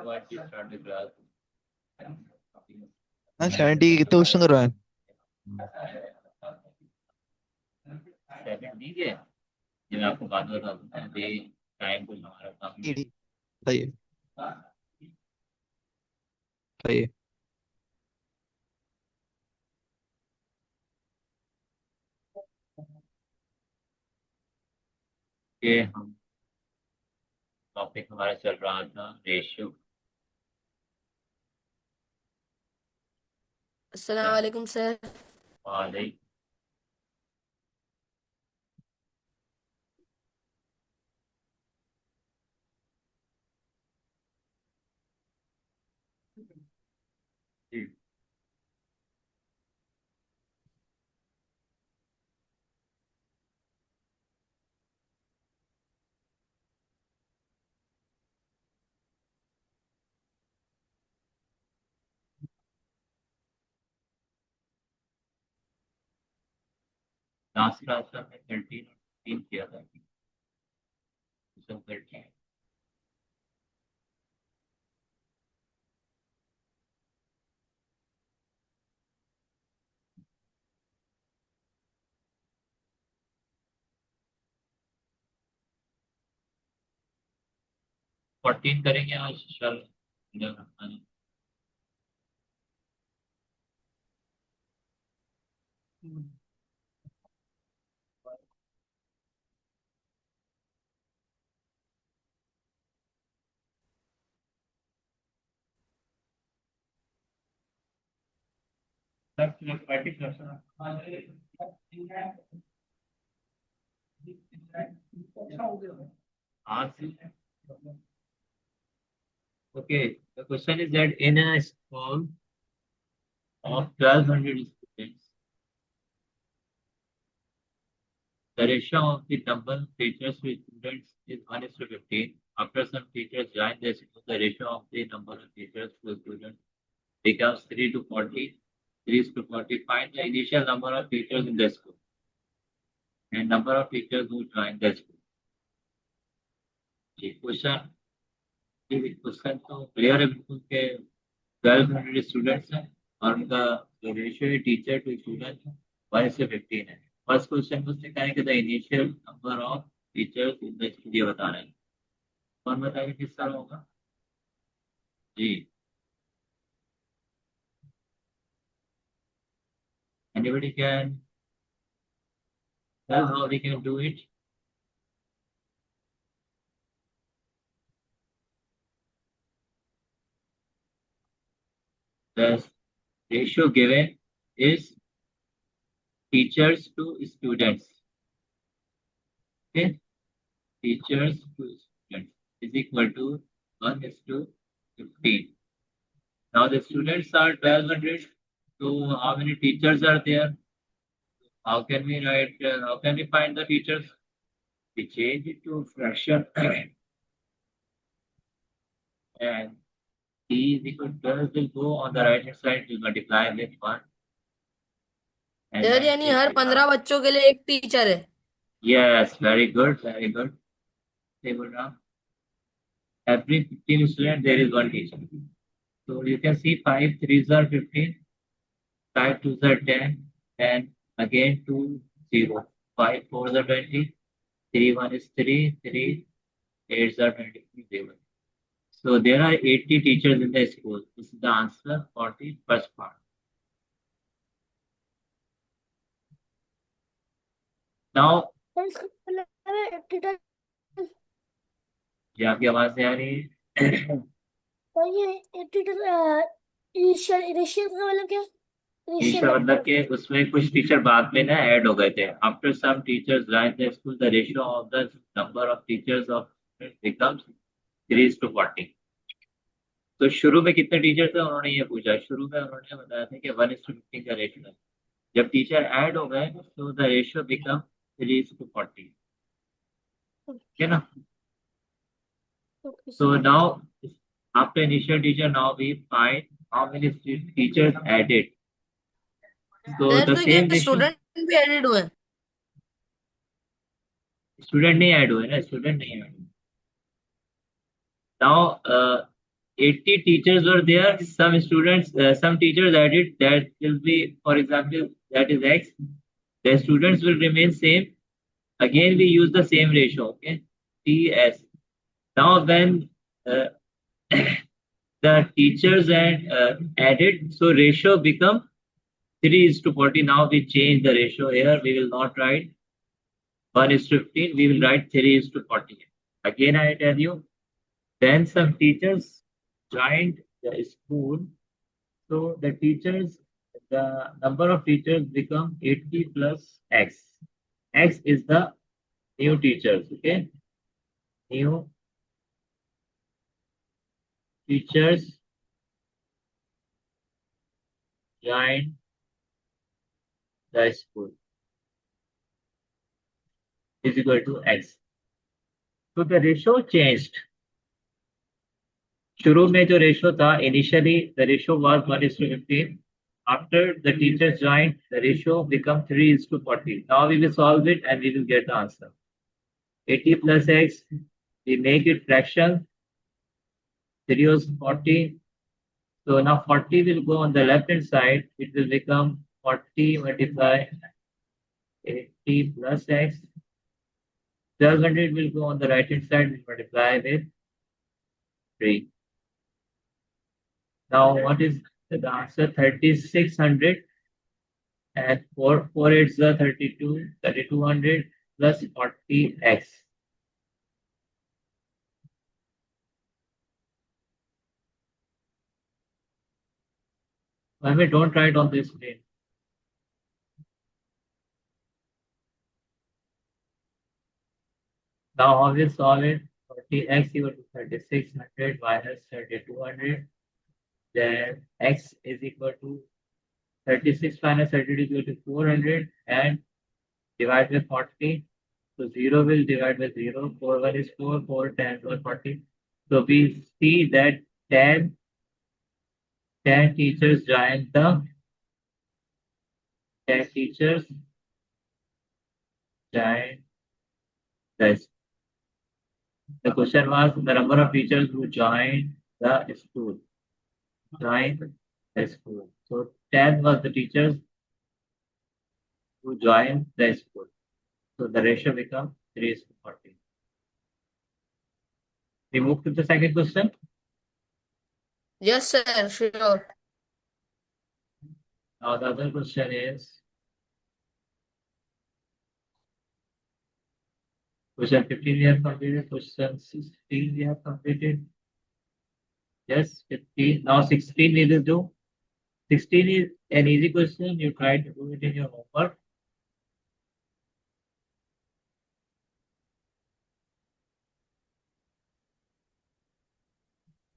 What you start the class? हाँ 70 कितने question करवाए? 70 के ये मैं आपको बात बता दूं अभी टाइम कुछ हमारा कम है। ठीक सही है सही है। ये हम टॉपिक हमारा चल रहा था रेशियो। अस्सलाम वालेकुम सर। वाले जी लास्ट क्लास में 13 किया था। 13 14 करेंगे आज चल। Okay, the question is that in a school of 1200 students, the ratio of the number of teachers with students is 1:15. After some teachers join the school, the ratio of the number of teachers to students becomes 3:40. 3:40. Find the initial number of teachers in the school and number of teachers who join the school. जी question तो clear है बिल्कुल के 1200 students हैं और उनका जो ratio है टीचर टू स्टूडेंट 1:15 है। फर्स्ट क्वेश्चन मुझसे कहें कि the initial number of teachers in the school ये बता रहे हैं। कौन बताएगा किस तरह होगा? जी anybody can tell how we can do it? The ratio given is teachers to students. Okay? Teachers to students is equal to 1:15. Now the students are 1200. So how many teachers are there? How can we write? How can we find the teachers? We change it to fraction and t is equal to 12 will go on the right hand side to multiply with 1. And sir then यानी हर 15 बच्चों के लिए एक teacher है। yes, very good, very good. Table down. Every 15 students there is one teacher. So you can see 5 3s are 15. 5 2s are 10, and again 2 0. 5 4s are 20, 3 1 is 3, 3 8s are 20, 0. So there are 80 teachers in the school. This is the answer for the first part. Now, जी आपकी आवाज नहीं आ रही है। Initial का मतलब क्या? Teacher मतलब कि उसमें कुछ टीचर बाद में ना ऐड हो गए थे। After some teachers join the school the ratio of the number of teachers of becomes 3:40। तो शुरू में कितने टीचर थे उन्होंने ये पूछा। शुरू में उन्होंने बताया था कि 1:15 का रेशियो है। जब टीचर ऐड हो गए तो द रेशियो बिकम 3:40 है ना। So now after initial teacher now we find how many teachers added. So sir the तो same ये ratio स्टूडेंट भी एडेड हुए हैं? स्टूडेंट नहीं ऐड हुए ना। स्टूडेंट नहीं ऐड हुए। Now 80 teachers were there. Some students, some teachers added that will be, for example, that is X. The students will remain same. Again, we use the same ratio. Okay, TS. Now when the teachers and added, so ratio become 3:40. Now we change the ratio here. We will not write 1:15. We will write 3:40. Again, I tell you. Then some teachers joined the school. So the teachers, the number of teachers become 80 plus X. X is the new teachers. Okay, new teachers joined the school is equal to X. So the ratio changed. शुरू में जो ratio था, initially the ratio was 1:15. After the teachers joined, the ratio become 3:40. Now we will solve it and we will get the answer. 80 plus X, we make it fraction. 3 is 40. So now 40 will go on the left hand side. It will become 40 multiply 80 plus X. 1200 will go on the right hand side. We multiply with 3. Now what is the answer? 3600 and 4 8s are 32, 3200 plus 40X. Why we don't write on this screen? Now how we solve it? 40X equal to 3600 minus 3200. Then X is equal to 36 minus 32 is equal to 400 and divide with 40. So 0 will divide by 0. 4 1 is 4, 4 10 or 40. So we see that 10 teachers joined the 10 teachers joined this. The question was the number of teachers who joined the school. Joined the school. So 10 was the teachers who joined the school. So the ratio becomes 3:40. We move to the second question. Yes, sir. Sure. Now the other question is question 15 we have completed, question 16 we have completed. Yes, 15. Now 16 we will do. 16 is an easy question. You try to do it in your homework.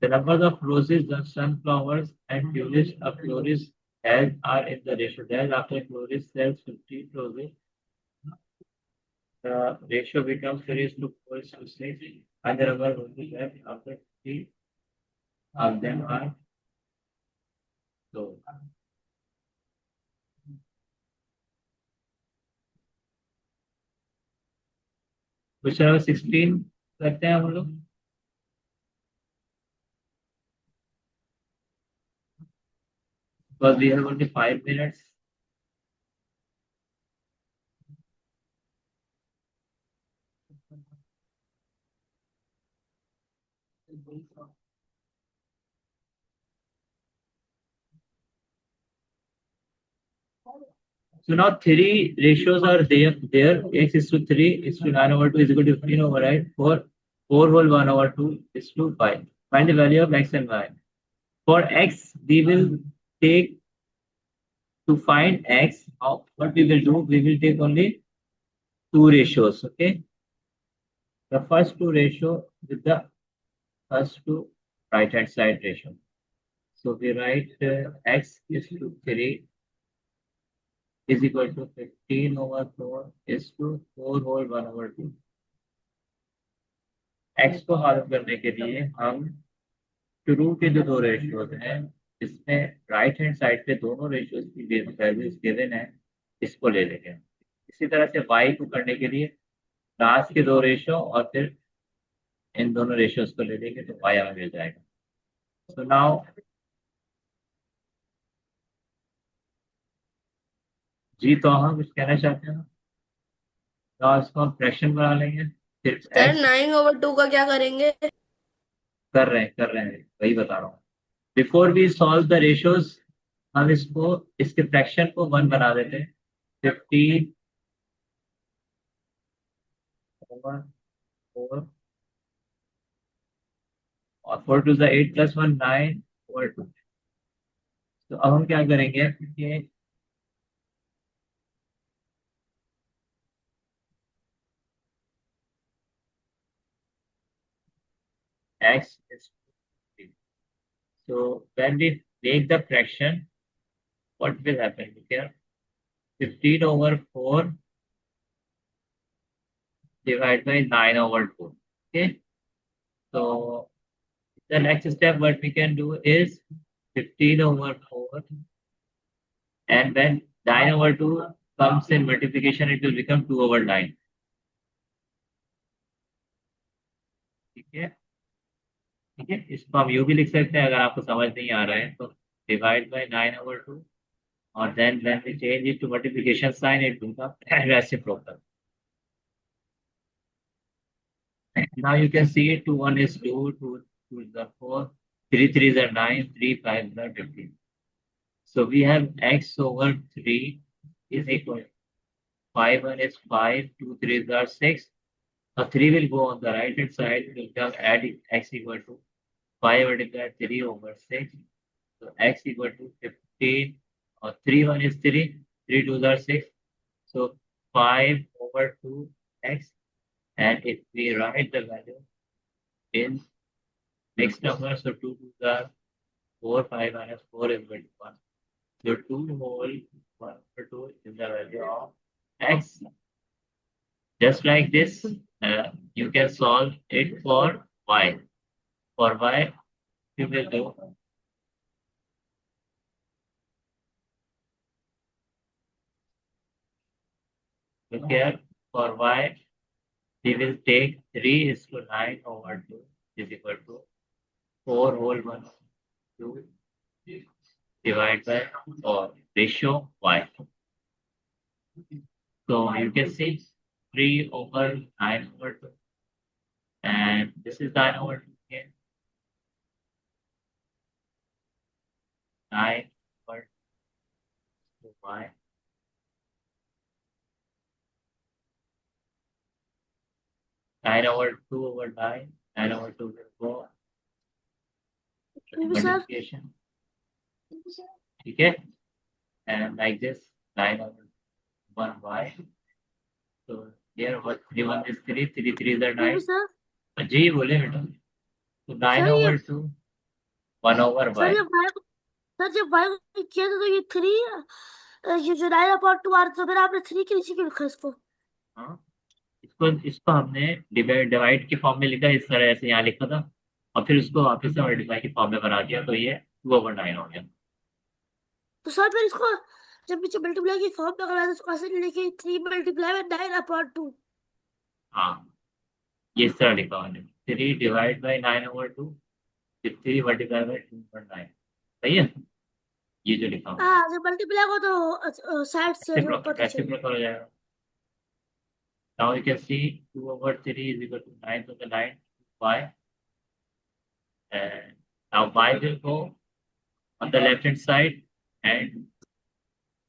The numbers of roses, the sunflowers, and tulips of florist as are in the ratio. Then after florist sells 50 roses, the ratio becomes 3:4:6, and the number of roses left after 50 of them are sold. Question number 16 करते हैं हम लोग. Because we have only 5 minutes. So now 3 ratios are there. X is to 3 is to 9/2 is equal to 15/8. 4 whole 1/2 is to 5. Find the value of X and Y. For X, we will take to find X. What we will do? We will take only 2 ratios. Okay. The first 2 ratio with the first 2 right hand side ratio. So we write X is to 3 is equal to 15/4 is to 4 whole 1/2. X को हल करने के लिए हम शुरू के जो 2 ratios हैं इसमें राइट हैंड साइड पे दोनों रेशियोज की वैल्यूज गिवन है, इसको ले लेंगे. इसी तरह से y को करने के लिए लास्ट के 2 रेशियो और फिर इन दोनों रेशियोज को ले लेंगे तो y हमें मिल जाएगा. सो नाउ जी तो हम कुछ कहना चाहते हैं. तो इसको हम फ्रैक्शन बना लेंगे. फिर सर x 9/2 का क्या करेंगे? कर रहे हैं वही बता रहा हूँ. Before we solve the ratios हम इसको इसके फ्रैक्शन को 1 बना देते हैं. 15 over 4 और 4 to the 8 plus 1 9 over 2. तो अब हम क्या करेंगे कि x is 15. So when we make the fraction, what will happen here? 15 over 4 divided by 9 over 2. Okay. So the next step what we can do is 15 over 4, and when 9 over 2 comes in multiplication it will become 2 over 9. ठीक है. ठीक है, इसको हम यूं भी लिख सकते हैं अगर आपको समझ नहीं आ रहा है तो डिवाइड बाय 9 over 2 और then when we change it to multiplication sign it becomes reciprocal. Now you can see 2 1 is 2, 2 2 is the 4, 3 3 is 9, 3 5 is 15. So we have x over 3 is equal to 5 1 is 5, 2 3 is 6. Now 3 will go on the right hand side, will become add x equal to 5 multiplied 3 over 6. So x equal to 15 or 3 1 is 3, 3 2 are 6. So 5 over 2 x, and if we write the value in mixed numbers, so 2 2 are 4, 5 minus 4 is 1. So 2 whole 1 over 2 is the value of x. Just like this, you can solve it for y. For y, you will do look here. For y, we will take 3 is to 9 over 2 is equal to 4 whole 1 2 divided by or ratio y. So you can see 3 over 9 over 2, and this is 9 over 2 again. 9 over 2 y. 9 over 2 over 9. 9 over 2 will go Maybe, sir. multiplication. ठीक है, and like this 9 over 1 y. So here what 3 1 is 3, 3 3 is 9. Maybe, sir. जी बोले बेटा. So 9 Sir, over 2 1 over sir y. जब y को किया था तो ये 3 ये जो 9/2 आ रहा था, फिर आपने 3 के नीचे क्यों लिखा इसको? हाँ, इसको हमने डिवाइड के फॉर्म में लिखा इस तरह, ऐसे यहाँ लिखा था और फिर उसको वापस से मल्टीप्लाई के फॉर्म में बना दिया तो ये 2 over 9 हो गया. तो सर फिर इसको जब नीचे मल्टीप्लाई की फॉर्म में करवाया तो उसको ऐसे लिखे 3 मल्टीप्लाई बाय 9/2. हाँ, ये इस तरह लिखा मैंने 3 divide by 9 over 2, 3 multiply by 2 over 9. सही है, ये जो लिखा मैंने हाँ, जब मल्टीप्लाई को तो साइड से ऊपर नीचे. रेसिप्रोकल हो जाएगा. Now you can see 2 over 3 is equal to 9 to the 9 y, and now y will go on the left hand side and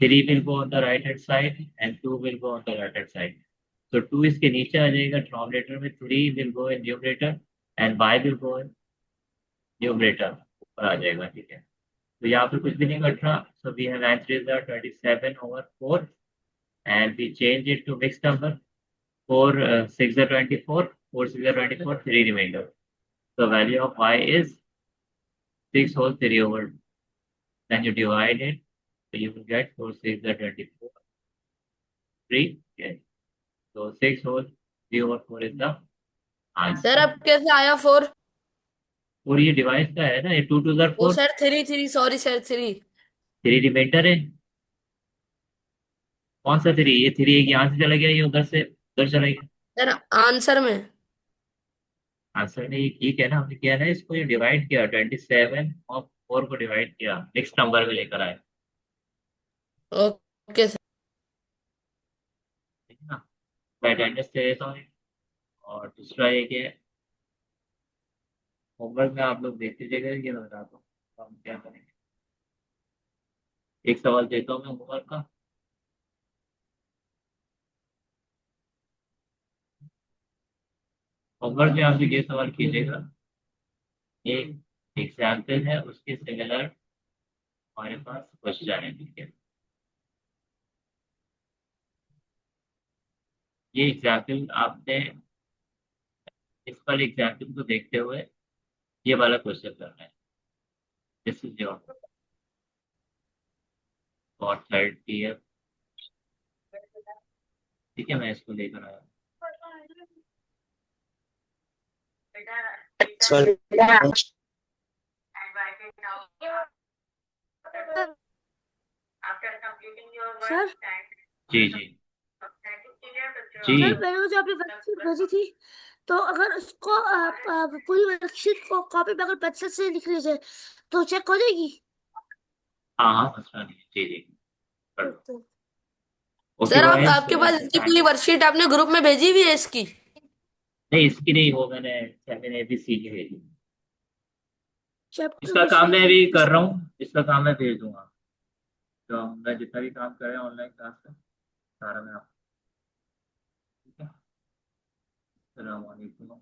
3 will go on the right hand side and 2 will go on the right hand side. So 2 इसके नीचे आ जाएगा denominator में, 3 will go in numerator and y will go in numerator ऊपर आ जाएगा. ठीक है, तो यहाँ पर कुछ भी नहीं घट रहा. So we have 9 3 are 27 over 4 and we change it to mixed number. 4 6 are 24, 4 6 are 24, 3 remainder. The value of y is 6 whole 3 over. Then you divide it, so you will get 4 6 are 24, 3. Okay. So 6 whole 3 over 4 is the answer. Sir अब कैसे आया 4? और ये device का है ना, ये 2 2 are वो 4, सर 3 सॉरी सर 3. 3 रिमाइंडर है. कौन सा 3? ये 3 एक यहाँ से चला गया, ये उधर से उधर चला गया. सर आंसर में आंसर नहीं ठीक है ना, हमने किया ना इसको, ये डिवाइड किया 27 और 4 को डिवाइड किया, नेक्स्ट नंबर में लेकर आए, ओके सर। ठीक है ना। मैं अटेंडेंस दे देता हूँ। और दूसरा ये कि होमवर्क में आप लोग देख लीजिएगा, ये मैं बताता हूँ तो हम क्या करेंगे। एक सवाल देता हूँ मैं होमवर्क का। होमवर्क में आप लोग ये सवाल कीजिएगा, एक एग्जाम्पल है उसके सिमिलर हमारे पास क्वेश्चन है, ठीक है। ये एग्जाम्पल आपने इस पर एग्जाम्पल को देखते हुए ये वाला क्वेश्चन करना है। This is your for third year, ठीक है, मैं इसको लेकर आया। सर सर जी जी जी। सर मैंने वो जो आपने वर्कशीट भेजी थी, तो अगर उसको आप पूरी वर्कशीट को कॉपी पे अगर पेंसिल से लिख लीजिए तो चेक हो जाएगी। हाँ हाँ, मसला नहीं है, जी जी, कर लो। तो ओके सर आप बॉयज, आपके पास इसकी पूरी वर्कशीट आपने ग्रुप में भेजी हुई है इसकी? नहीं इसकी नहीं, वो मैंने 7 ABC की भेजी। चैप्टर इसका काम मैं अभी विषय कर रहा हूँ, इसका काम मैं भेज दूंगा। तो मैं जितना भी काम कर रहा हूँ ऑनलाइन क्लास का सारा मैं आपको, ठीक है। अस्सलाम वालेकुम।